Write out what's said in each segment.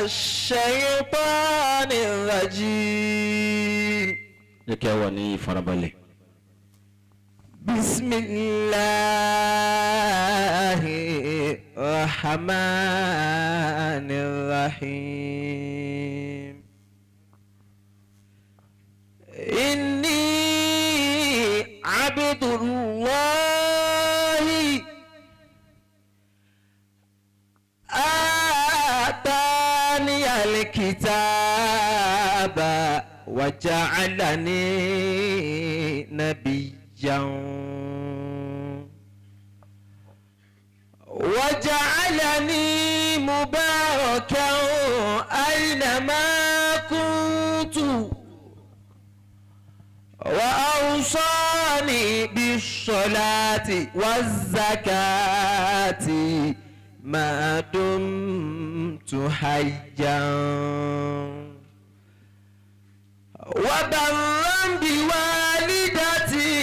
الشيطان الرجيم. ذكرني فربلي. بسم الله الرحمن الرحيم. إني عبد الله آتاني الكتاب وجعلني نبيا وجعلني مباركا أينما كنت وأوصاني بالصلاة والزكاة ما دمت حيا وبرا بوالدتي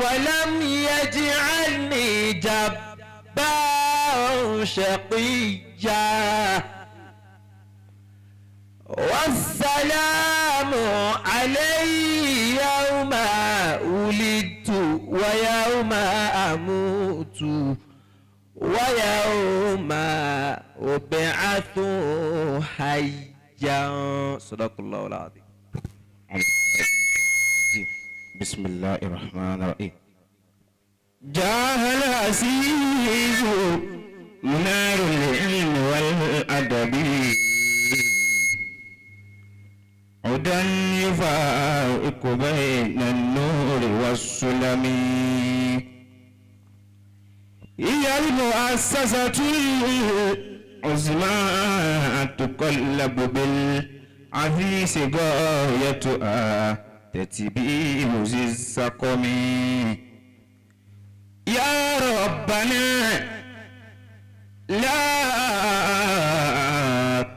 ولم يجعلني جبارا شقيا والسلام علي يوم ولدت ويوم أموت ويوم أبعث حيا. صدق الله العظيم. بسم الله الرحمن الرحيم. جاه العزيز منار العلم والأدب عدا يفارق بين النور والسلم. هي المؤسسة العظمى تقلب بالعفيس غايتها تتبين ذي السقم. يا ربنا لا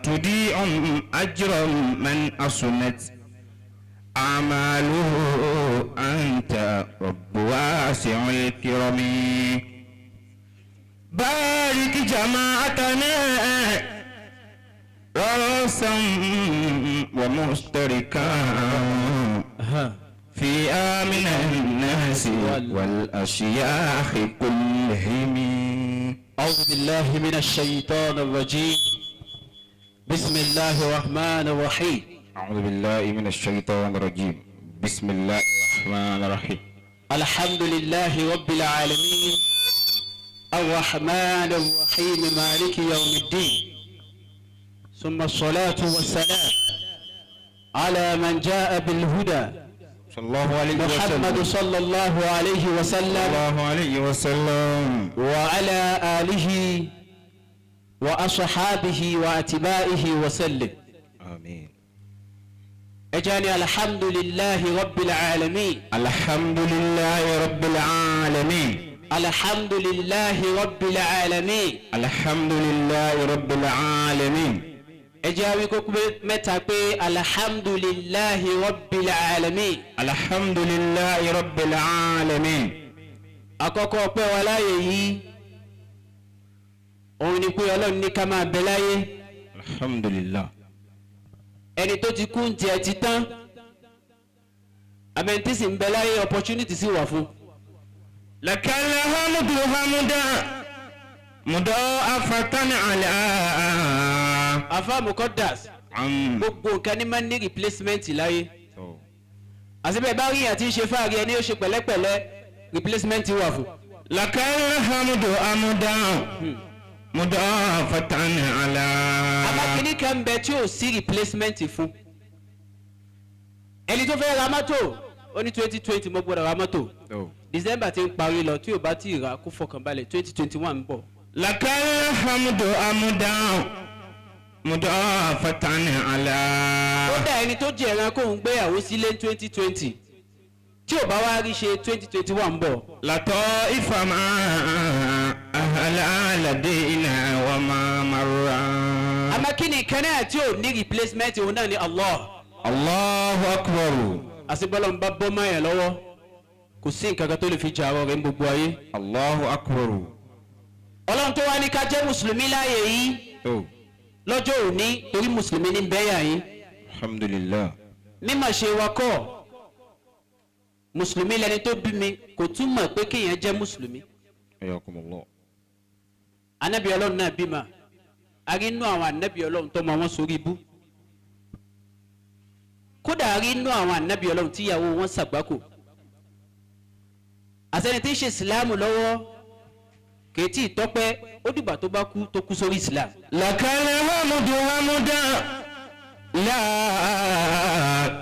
تضيع أجر من أصنت أعماله أنت رب واسع الكرم. بارك جماعتنا راسا ومشتركا في آمن الناس والأشياخ كلهم. أعوذ بالله من الشيطان الرجيم. بسم الله الرحمن الرحيم. أعوذ بالله من الشيطان الرجيم. بسم الله الرحمن الرحيم. الحمد لله رب العالمين الرحمن الرحيم مالك يوم الدين، ثم الصلاة والسلام على من جاء بالهدى صلى الله عليه وسلم. محمد صلى الله عليه وسلم الله عليه وسلم. وعلى آله وأصحابه وأتباعه وسلم. آمين. أجاني الحمد لله رب العالمين. الحمد لله رب العالمين. الحمد لله رب العالمين. الحمد لله رب العالمين. أجاوي كوكب متى الحمد لله رب العالمين. الحمد لله رب العالمين. àkọ́kọ́ pé wa láyé yìí òun ni pé Ọlọ́run ní ká máa bẹ láyé. Alhamdulillah. ẹni tó ti kú tiẹ̀ ti tán àmẹ́ntí sì ń bẹ láyé opportunity sì wà fún. lakal hamdu hamda mudafatan ala. afa Muqaddas gbogbo nǹkan ní máa ń ní replacement láyé. àṣìbẹ̀ bá rí àti ṣe fáàrí ẹni ó ṣe pẹ̀lẹ́pẹ̀lẹ́ replacement wà fún. lakal hamdu hamda mudafatan ala. àbákíní kan bẹ tí ò sí replacement fún. ẹni tó fẹ́ ra mọ́tò ó ní 2020 mo gbọ́dọ̀ ra mọ́tò. December ti ń parí lọ tí ò bá tí ì ra kó fọkàn balẹ̀ 2021 ń bọ̀. lakal hamdu hamda mudafatan ala. ó dá ẹni tó jẹ ẹran kóun gbéyàwó sílé 2020 tí ò bá wá rí ṣe 2021 ń bọ̀. latọ́ ìfàmà ahaladina wa ma marra. àmọ́ kí ni kan náà tí ò ní replacement òun náà ni Allah. Allahu akbar. àṣìbọ́lọ̀ ń bá bọ́ mọ́ yẹn lọ́wọ́ kò sí nǹkan kan tó lè fi jà ọ̀rọ̀ rẹ̀ ń gbogbo ayé. Allahu akbar. Ọlọ́run tó wá ní ká jẹ́ mùsùlùmí láàyè yìí lọ́jọ́ òní torí mùsùlùmí ní bẹ́yà yín alhamdulillah mímọ̀ ṣe wa kọ́ mùsùlùmí lẹni tó bí mi kò túmọ̀ pé kéèyàn jẹ́ mùsùlùmí ayakumullah anabi ọlọ́run náà bímọ arínú àwọn anabi ọlọ́run tó mọ wọn sórí ibú kódà arínú àwọn anabi ọlọ́run tíyàwó wọn ṣàgbákò àṣẹni tí ń ṣe ìsìláàmù lọ́wọ́ kèétí ìtọ́pẹ́ ó dìgbà tó bá kú tó kú sórí ìsìláàmù. lakana hamudu hamuda la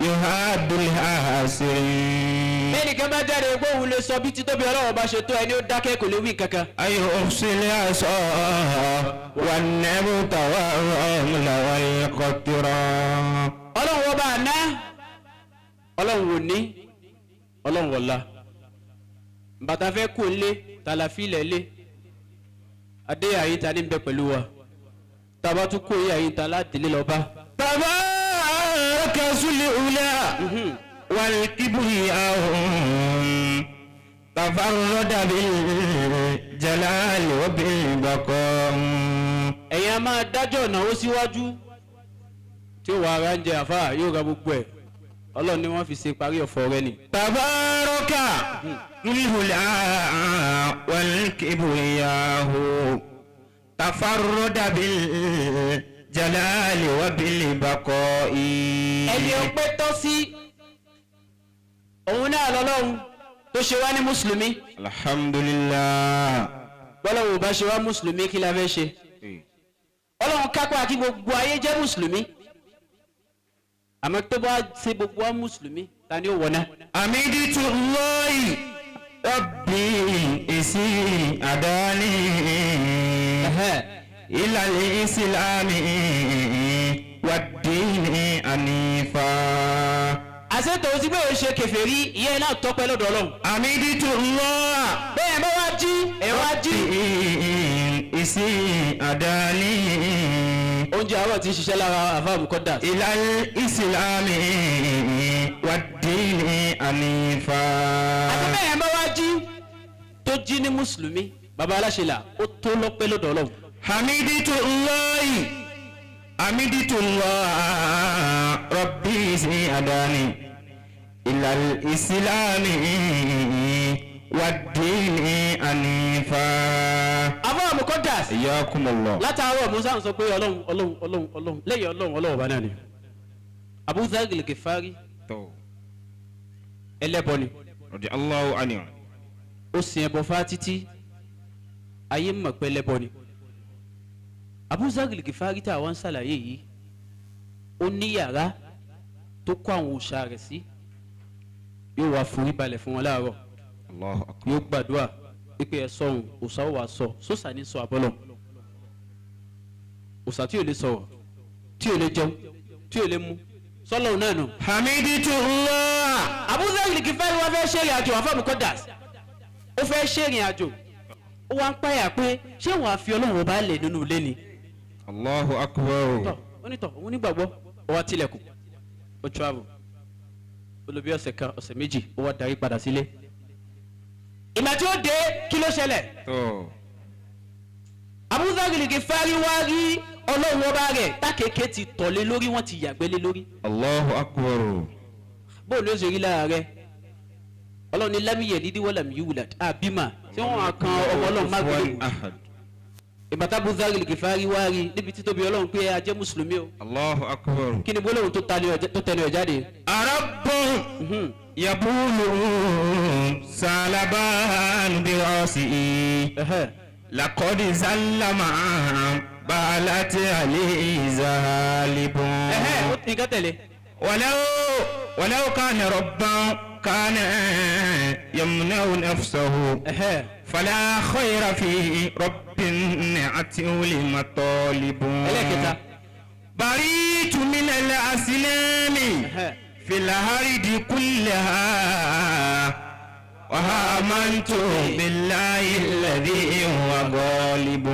yuhadul hasirin. bẹ́ẹ̀ni kẹ́ bá jáde gbóhùn lè sọ bí títóbi ọlọ́run bá ṣe tó ẹni ó dákẹ́ kò lè wí kankan. ayo ofsili aso wa nebuta wa ramla wal qatira. ọlọ́run wọ́n bá a ná ọlọ́run wò ní ọlọ́run wọ̀la bàtà fẹ́ kó lé tàlàfílẹ̀ lé adé àyíta ní bẹ pẹ̀lú wa tàbá tún kó yé àyíta ládìlé lọ bá. tabaraka sul ula wal kibriya tafarrada bil jalali wa bil baqa. ẹ̀yin a máa dájọ́ ìnáwó síwájú tí ó wà ara ń jẹ àfáà yóò ra gbogbo ẹ̀ ọlọ́run ni wọ́n fi ṣe parí ọ̀fọ̀ rẹ ni. tabaraka sulhula wal kibriyahu tafarrada bil jalali wa bil baqa'i. ẹni ọpẹ́ tọ́ sí òun náà lọ́lọ́run tó ṣe wá ní mùsùlùmí. alhamdulillah. bọ́lọ́run ò bá ṣe wá mùsùlùmí kí la fẹ́ ṣe. ọlọ́run kápá kí gbogbo ayé jẹ́ mùsùlùmí àmọ́ tó bá ṣe gbogbo wa mùsùlùmí ta ni ó wọ̀ náà. amiditu Allahi rabbi isi adani ila al-islami wad-dini anifa. àṣetò tí bẹ́ẹ̀ ṣe kèfèrí ìyẹn náà tọ́pẹ́ lọ́dọ̀ ọlọ́run. amiditu Allah bẹ́ẹ̀ bá wá jí ẹ̀ wá jí. isi adani oúnjẹ àárọ̀ tí ń ṣiṣẹ́ lára àfáàmù kọ́dà. ila al-islami wad-dini anifa. àti bẹ́ẹ̀ bá wá jí tó jí ní mùsùlùmí baba aláṣẹlá ó tó lọ́pẹ́ lọ́dọ̀ ọlọ́run. hamiditu Allah rabbi si adani ila al-islami wad-dini anifa. àfáàmù kọ́dà ayakumullah látàárọ̀ musa ń sọ pé ọlọ́run lẹ́yìn ọlọ́run ọba náà ni. Abu Dharr al-Ghifari to ẹlẹ́bọ ni radiyallahu anhu ó sin ẹbọ fá títí ayé mọ̀ pé ẹlẹ́bọ ni. Abu Dharr al-Ghifari tí àwọn ń ṣàlàyé yìí ó ní yàrá tó kó àwọn òòṣà rẹ̀ sí yóò wá forí balẹ̀ fún wọn láàárọ̀ Allahu akbar yóò gbàdúrà pípé ẹ sọ̀hún òòṣà ó wà sọ sóòṣà ní sọ àbọ̀lọ̀ òòṣà tí ò lè sọ̀rọ̀ tí ò lè jẹun tí ò lè mu sọ́lọ́hún náà nù. hamiditu Allah. Abu Dharr al-Ghifari wá fẹ́ ṣèrìn àjò àfọ̀mù kọ́dà ó fẹ́ ṣèrìn àjò ó wá ń páyà pé ṣé wọn àfi ọlọ́run ọba lè nínú ilé ni. Allahu akbar onítọ̀ òun nígbàgbọ́ ó wá tilẹ̀kùn ó travel olùbí ọ̀sẹ̀ kan ọ̀sẹ̀ méjì ó wá darí padà sílé. ìgbà tí ó dé kí ló ṣẹlẹ̀. to Abu Dharr al-Ghifari wá rí ọlọ́run ọba rẹ̀ tákèké ti tọ̀lé lórí wọ́n ti yàgbẹ́ lé lórí. Allahu akbar bóun ló ṣe rí lára rẹ̀ ọlọ́run ní lam yalid wa lam yulad àbímà tí wọ́n á kan ọmọ ọlọ́run má gbé ahad ìbàtà Abu Dharr al-Ghifari wá rí níbi títóbi ọlọ́run pé a jẹ́ mùsùlùmí o. Allahu akbar kí ni gbólóhùn tó tẹnu ẹ̀ jáde. arabbun yabulu salaban bi rasi'i laqad zallama balati ali zalibun. ó ti nǹkan tẹ̀lé. ولو كان ربا كان يمنع نفسه فلا خير في رب أتيه لمطالب بريت من الأسلام في الهرد كلها وآمنت بالله الذي هو غالب.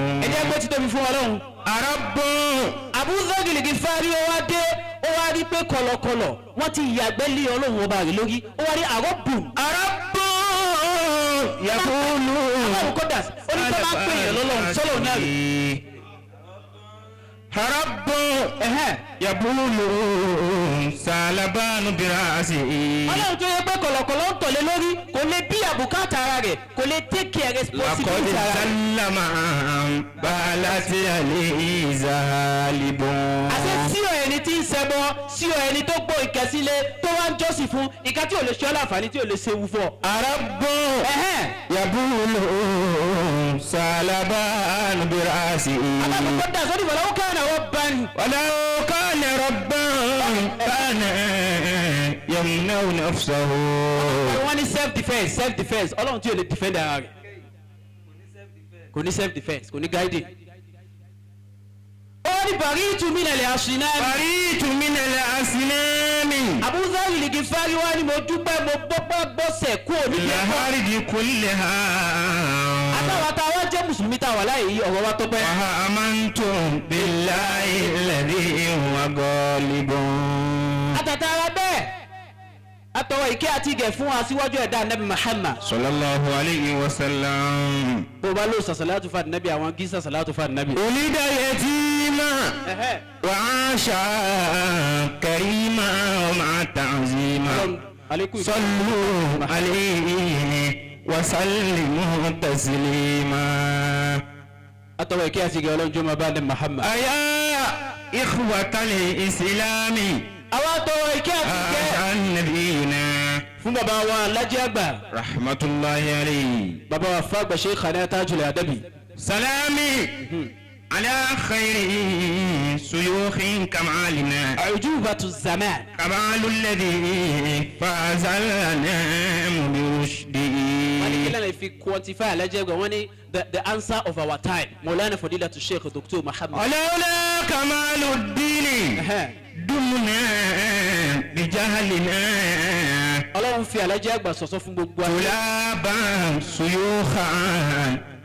أرب Abu Dharr al-Ghifari ó wá dé ó wá rí pé kọ̀lọ̀kọ̀lọ̀ wọ́n ti yàgbẹ́ lé ọlọ́run ọba rẹ̀ lórí ó wá rí àrọ́bù. àrọ́bù yakulu. àwọn kọ́dà ó ní tó máa ń pè yàn lọ́lọ́run sọ́lọ́ náà rí. رب يبول سالبان براسه ọlọ́run tó yẹ pé kọ̀lọ̀kọ̀lọ̀ ń tọ̀lé lórí kò lè bí àbùkátà ara rẹ̀ kò lè take care لقد responsibility ara rẹ̀. سلم بالت عليه زالب àti sí ọ ẹni tí ń ṣẹbọ sí ọ ẹni tó gbọ́ ìkẹsílẹ̀ tó wá ń jọ́sìn fún ìka tí ò lè ṣe ọ́ láǹfààní tí ò lè ṣe wú fún ọ. رب يبول سالبان براسه alákòókò dà sórí ìfọ̀lọ́wọ́ káàna wọ́n bá ní. ولو كان ربا كان يمنع نفسه wọ́n ní self defence ọlọ́run tí ò lè defend ara rẹ̀ kò ní self defence kò ní guiding. ó ní bàrí ìtumí nàlẹ́ àṣìná mi. بريت من الأسنان àbúzá ìlìgì fáríwá ni mo dúpẹ́ mo gbọ́pẹ́ gbọ́sẹ̀ kú òní lẹ́kọ̀ọ́. الأرض كلها àtàwọn àtàwọn jẹ́ mùsùlùmí táwọn aláìyí ọ̀rọ̀ wa tó pẹ́. وآمنت بالله الذي هو غالب àtàtàrà bẹ́ẹ̀ àtọwọ́ ìkẹ́ àti ìgẹ̀ fún aṣíwájú ẹ̀dá anabi Muhammad. صلى الله عليه وسلم. bó bá lóò sàṣàlátù fún anabi àwọn gí sàṣàlátù fún anabi. ولد يتيما وعاش كريما ومع تعزيما صلوا عليه وسلموا تسليما. àtọwọ́ ìkẹ́ àti ìgẹ̀ ọlọ́run jọ́ máa bá anabi Muhammad. أيا إخوة الإسلام àwọn àtọwọ́ ìkẹ́ àti ìgẹ̀ نبينا fún bàbá wa alájẹ́ àgbà رحمة الله عليه bàbá wa fàgbà Sheikhana Tajul Adabi. سلامي على خير سيوخ كمالنا Ujubatu zaman. كمال الذي فاز الأنام برشده. wọ́n ní kílẹ̀ fi quantify alájẹ́ àgbà wọ́n ní the answer of our time Maulana Fadilatu Sheikh Dr. Muhammad. ولولا كمال الدين دمنا بجهلنا ọlọ́run fi alájẹ́ àgbà sọ̀sọ́ fún gbogbo ayé. طلابا شيوخا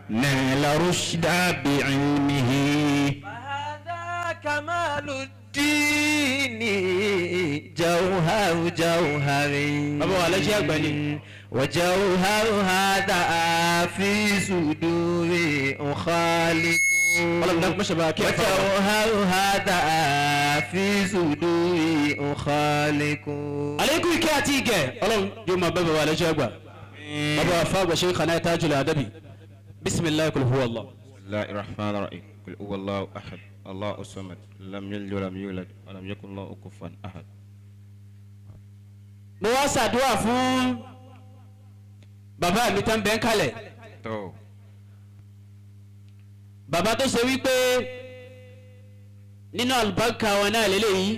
نال رشد بعلمه. فهذا كمال الدين جوهر جوهري bàbá wa alájẹ́ àgbà ni. وجوهر هذا في صدور خالق ọlọ́run dákun mọ́ṣẹ́ bá kí ẹ fà wá. وجوهر هذا في صدور خالق àlékún ìkẹ́ àti ìgẹ̀ ọlọ́run yóò máa bá bàbá alájẹ́ àgbà. bàbá wa fàgbà Sheikhana Tajul Adabi. bisimilayi kul huwa Allah. بسم الله الرحمن الرحيم قل هو الله أحد الله الصمد لم يلد ولم يولد ولم يكن له كفوا أحد. mo wá ṣàdúrà fún bàbá mi tán bẹ́ẹ̀ kalẹ̀. تو bàbá tó ṣe wípé nínú àlùbáríkà wọn náà lélẹ́yìí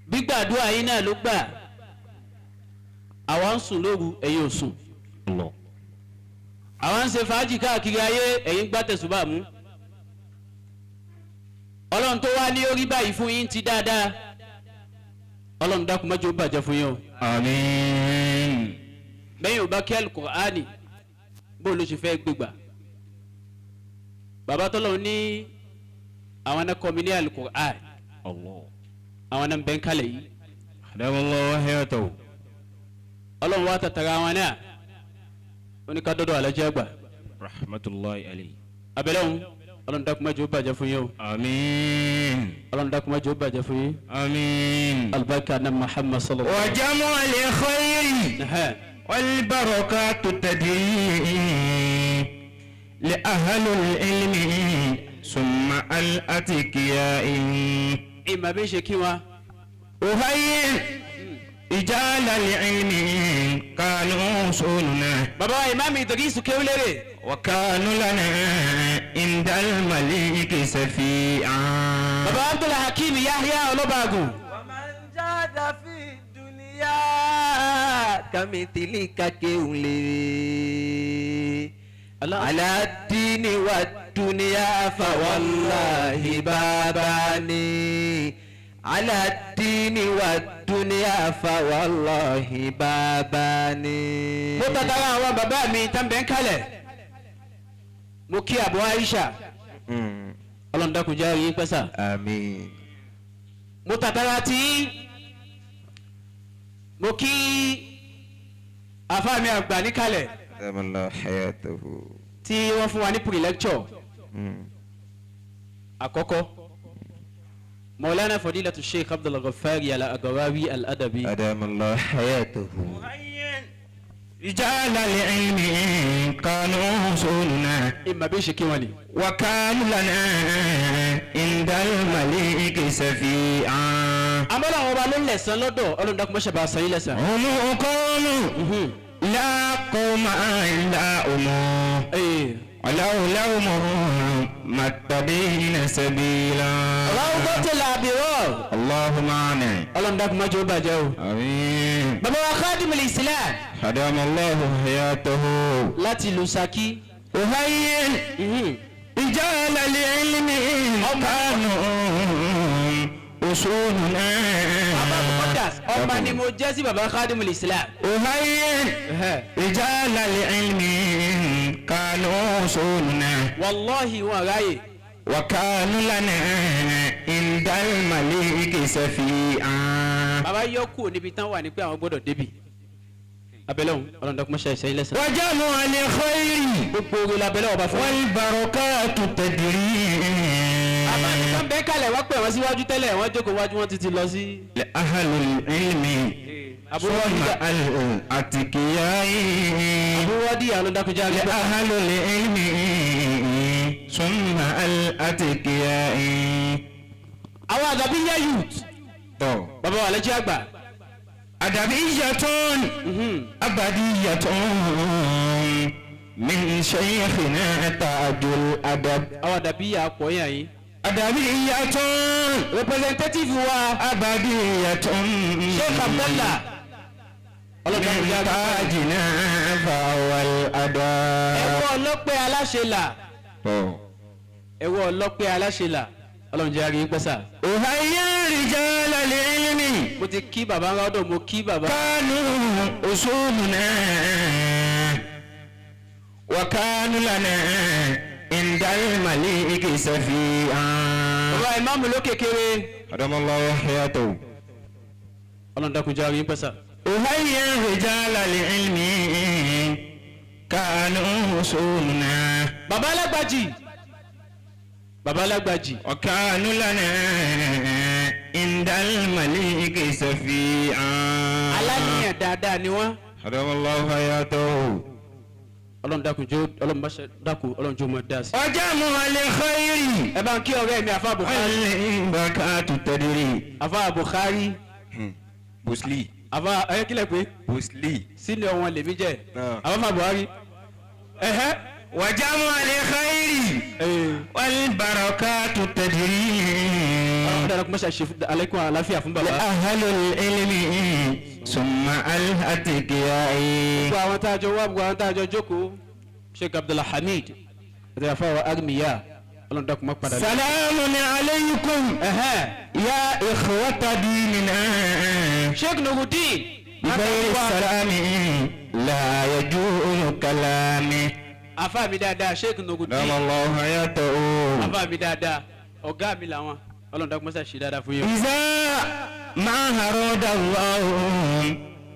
gbígbàdúrà yín náà ló gbà àwa ń sùn lóru ẹ̀yin ò sùn àwa ń ṣe fàájì káàkiri ayé ẹ̀yin gbá tẹ̀sùbà mú ọlọ́run tó wá ní orí báyìí fún yín ti dáadáa ọlọ́run dákun má jẹ́ ó bàjẹ́ fún yín o. آمين. bẹ́yìn ò bá kí Al-Qur'ani bó ló ṣe fẹ́ gbégbà bàbá tọ́lọ̀ ní àwọn náà kọ́ mi ní Al-Qur'an الله àwọn náà ń bẹ́ ń kalẹ̀ yìí أدام الله حياته. ọlọ́run wá tàtàrà àwọn náà ó ní ká dọ́dọ̀ alájẹ́ àgbà رحمة الله عليه. abẹ́lẹ́ òun ọlọ́run dákun má jẹ́ ó bàjẹ́ fún yín o آمين. ọlọ́run dákun má jẹ́ ó bàjẹ́ fún yín آمين. albarka na Muhammad sallallahu alaihi وجمع الخير wasallam. والبركات تدري لأهل العلم ثم الأتقياء. ìmọ̀ bí ń ṣe kí wa أهيئ رجال العلم كانوا صوننا bàbá wa ìmáàmù Idrisu Kéwúlérè وكانوا لنا عند الملك سفيعا. bàbá Abdul Hakim Yahya Ọlọ́bàgùn ومن جاد في الدنيا كمثلك كولي على الدين والدنيا فوالله باباني على الدين والدنيا فوالله باباني. mo tàtàrà àwọn bàbá mi tán bẹ́ ń kalẹ̀ mo kí Abu Aisha ọlọ́run dákun jẹ́ yín pẹ́sà آمين. mo tàtàrà tí mo kí àfáàmì àgbà níkàlẹ̀ أدام الله حياته. tí wọ́n fún wa ní pre-lecture àkọ́kọ́ Maulana Fadilatu Sheikh Abdul Ghaffari Al-Aghrawi Al-Adabi. أدام الله حياته. رجال العلم كانوا أصولنا ìmọ̀ bí ṣe kí wọn ni. وكانوا لنا عند المليك سفيعا. àmọ́ làwọn ọba ló ń lẹ̀sán lọ́dọ̀ Ọlọ́run dákun mọ́ṣẹ́ bá a san yín lẹ́san. هم قوم لا قوم إلا أمور ولو متبين سبيلا. Rawdatul Abrar. اللهم آمين. Ọlọ́run dákun mọ́jọ́ ó bàjẹ́ o. آمين. bàbá wa Khadimul Islam خدم الله حياته. láti ìlú Ṣakí. أهين رجال العلم كانوا أصولنا. bàbá Muqaddas ọba ni mo jẹ́ sí bàbá Khadimul Islam. أهين رجال العلم كانوا أصولنا. wàláhì wọn ráyè. وكانوا لنا عند المليك سفيعا. bàbá yọ kúrò níbi tán wà ní pé àwọn gbọ́dọ̀ débi. abẹ́lẹ́ òun Ọlọ́run dákun mọ́ṣẹ́ ìṣẹ́yìn lẹ́san. وجمع الخير gbogbo orí labẹ́lẹ́ ọba fún. والبركات تدري àbájáde bẹ́ẹ̀ kalẹ̀ wọ́n pè wọ́n síwájú tẹ́lẹ̀ wọ́n jókòó wájú wọn títí lọ sí. لأهل العلم àbúrò ثم dídá الأتقياء. àbúrò dídá ló dákun já gbé. لأهل العلم ثم الأتقياء. àwọn Adabiyya youth bàbá wa lẹ́jọ́ àgbà. أدبية أبدية من شيخنا تاج الأدب. àwọn Adabiyya pọ̀ yàn yín. أدبية representative wa أبدية Sheikh Abdallah. Ọlọ́run dákun já من gbé. تاجنا فهو الأدب. ẹ̀wọ́ ọlọ́pẹ́ aláṣẹlà. ẹ̀wọ́ ọlọ́pẹ́ aláṣẹlà. Ọlọ́run jẹ́ àríyìn pẹ́sà. أهيا رجال العلم mo ti kí bàbá rọ́dọ̀ mo kí bàbá. كانوا أصولنا وكانوا لنا عند المليك سفيعا. bàbá ìmáàmù ló kékeré. أدام الله حياته. Ọlọ́run dákun jẹ́ àríyìn pẹ́sà. أهيا رجال العلم كانوا أصولنا bàbá alágbàjì. bàbá alágbàjì. وكانوا لنا عند المليك سفيعا. aláníyàn dáadáa ni wọ́n. أدام الله حياته. Ọlọ́run dákun jó Ọlọ́run báṣẹ dákun Ọlọ́run jó mọ dáa sí. وجمع الخير ẹ bá ń kí ọ̀rẹ́ mi àfa Bukhari. والبركات تدري. àfa Bukhari. Busli. àfa ẹ kílẹ̀ pé Busli. sínú wọn lèmi jẹ́. Ah. àfa Buhari. ẹ̀hẹ́. وجمع الخير والبركات تدري. Ọlọ́run dákun mọ́ṣẹ́ ṣe alẹ́kùn àlàáfíà fún bàbá. لأهل العلم ثم الأتقياء. gbogbo àwọn tá a jọ wá gbogbo àwọn tá a jọ jókòó Sheikh Abdulhamid àti àfa wa Armiya. Ọlọ́run dákun mọ́ padà. سلام عليكم يا إخوة ديننا. Sheikh Nuruddin. بغير السلام لا يجوز كلامي. àfa mi dáadáa Sheikh Nuruddin. دام الله حياته. àfa mi dáadáa ọ̀gá mi làwọn. Ọlọ́run dákun mọ́ṣẹ́ ṣe dáadáa fún yín. إذا ما أراد الله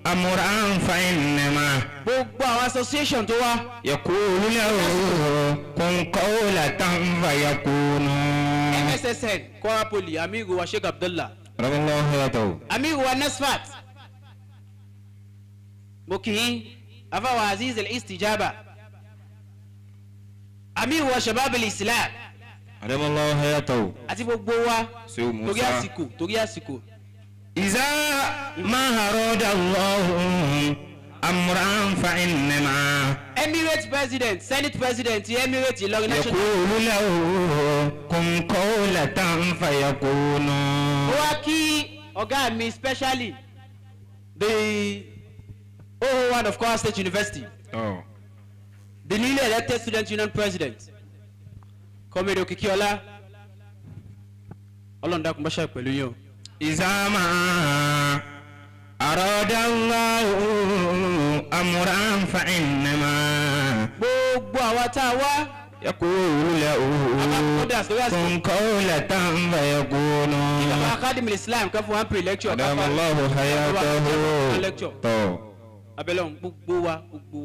أمرا فإنما gbogbo àwọn association tó wá. يقول له كن قولة فيكون. MSSN Kwara Poly amiru wa Sheikh Abdullah. دام الله حياته. amiru wa Nasfat. mo kì í afa wa Aziz al-Istijaba. amiru wa Shabab al-Islam. دام الله حياته. àti gbogbo wa Sheikh Musa. torí àsìkò. إذا ما أراد الله أمرا فإنما Emirate president Senate president Emirate Ìlọrin national. يقول له كن قولة فيكون. ó wá kí ọ̀gá mi specially the OO1 of Kwara State University, the newly elected student union president Comrade Okikiola. Ọlọ́run dákun bá ṣe pẹ̀lú yín o. إذا ما أراد الله أمرا فإنما gbogbo àwa tá a wá. يقول له كن قولة فيكون. bàbá Khadimul Islam kan fún one pre lecture. أدام الله حياته. lecture. abẹ́lẹ́ gbogbo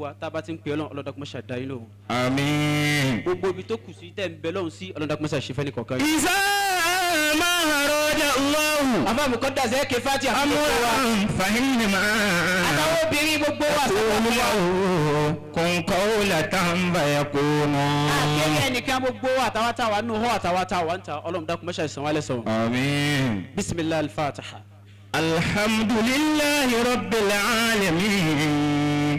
wa tá a bá ti ń pè ọlọ́run ọlọ́dàkùnmọ́ ṣàdá yín lóhùn. àmín. gbogbo ibi tó kù sí tẹ̀ ń bẹ lọ́hùn sí ọlọ́dàkùnmọ́ ṣàṣefẹ́ ní kọ̀ọ̀kan yìí. ìsá máa rọjà lọ́wọ́. àfàmì kọ́ dà sẹ́kẹ̀ fati àfihàn wa. fàhínì máa. àtàwọn obìnrin gbogbo wa sọ́kọ̀ wa. kòǹkọ́ làtàn bàyà kúnú. àkẹ́kẹ́ ẹnìkan gbogbo wa àtàwọn táwa nù họ́ àtàwọn táwa ń ta ọlọ́run dàkùnmọ́ ṣàṣàn wálẹ̀ sọ̀rọ̀. àmín. bisimilahi al-fatiha. alhamdulillahi rabbil alamin.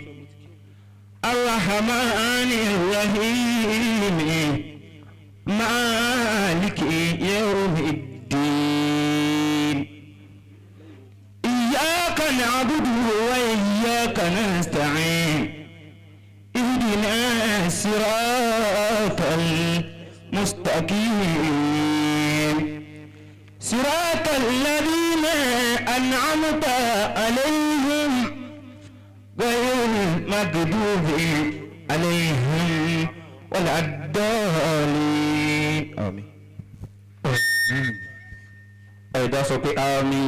الرحمن الرحيم مالك يوم الدين إياك نعبد وإياك نستعين اهدنا الصراط المستقيم صراط الذين أنعمت عليهم غير المغضوب عليهم ولا الضالين. آمين. Ẹ dá sọ pé àmín.